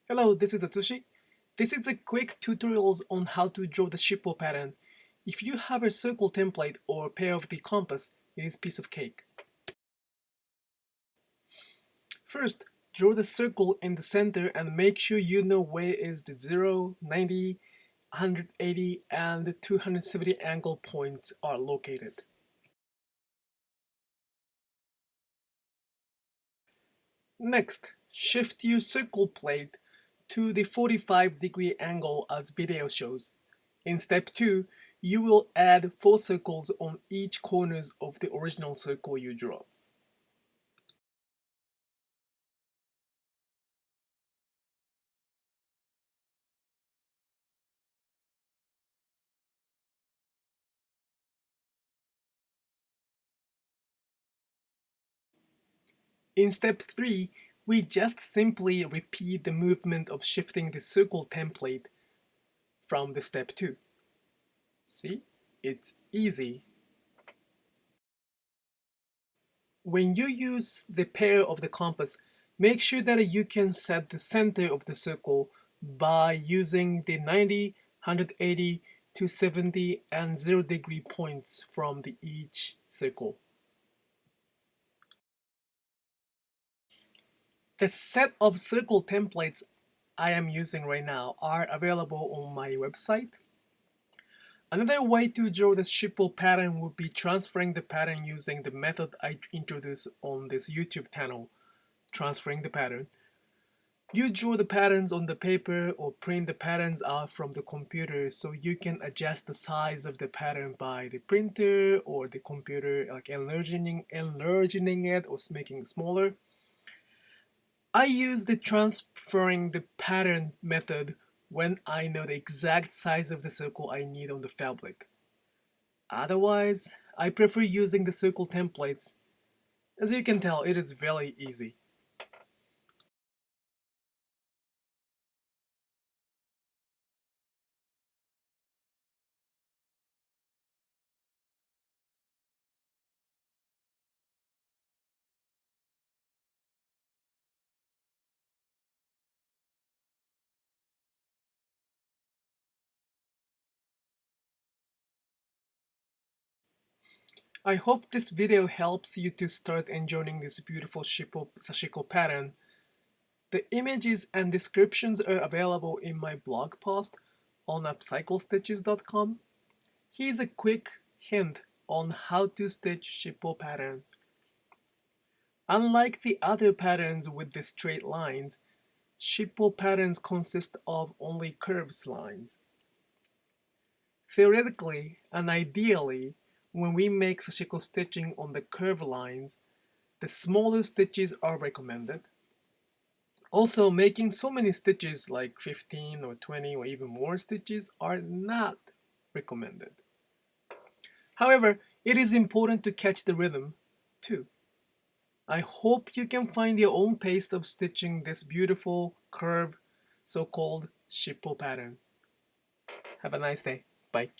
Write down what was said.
Hello, this is Atsushi. This is a quick tutorials on how to draw the Shippou pattern. If you have a circle template or pair of the compass, it is piece of cake. First, draw the circle in the center and make sure you know where is the 0, 90, 180, and 270 angle points are located. Next, shift your circle plate to the 45-degree angle as video shows. In step 2, you will add 4 circles on each corners of the original circle you draw. In step 3, we just simply repeat the movement of shifting the circle template from the step 2. See? It's easy. When you use the pair of the compass, make sure that you can set the center of the circle by using the 90, 180, 270, and 0-degree points from each circle. The set of circle templates I am using right now are available on my website. Another way to draw the Shippou pattern would be transferring the pattern using the method I introduced on this YouTube channel, transferring the pattern. You draw the patterns on the paper or print the patterns out from the computer so you can adjust the size of the pattern by the printer or the computer, like enlarging it or making it smaller. I use the transferring the pattern method when I know the exact size of the circle I need on the fabric. Otherwise, I prefer using the circle templates. As you can tell, it is very easy. I hope this video helps you to start enjoying this beautiful Sashiko pattern. The images and descriptions are available in my blog post on upcyclestitches.com. Here's a quick hint on how to stitch Shippou pattern. Unlike the other patterns with the straight lines, Shippou patterns consist of only curved lines. Theoretically and ideally, when we make Sashiko stitching on the curved lines, the smaller stitches are recommended. Also, making so many stitches like 15 or 20 or even more stitches are not recommended. However, it is important to catch the rhythm too. I hope you can find your own pace of stitching this beautiful curved so-called Shippou pattern. Have a nice day. Bye.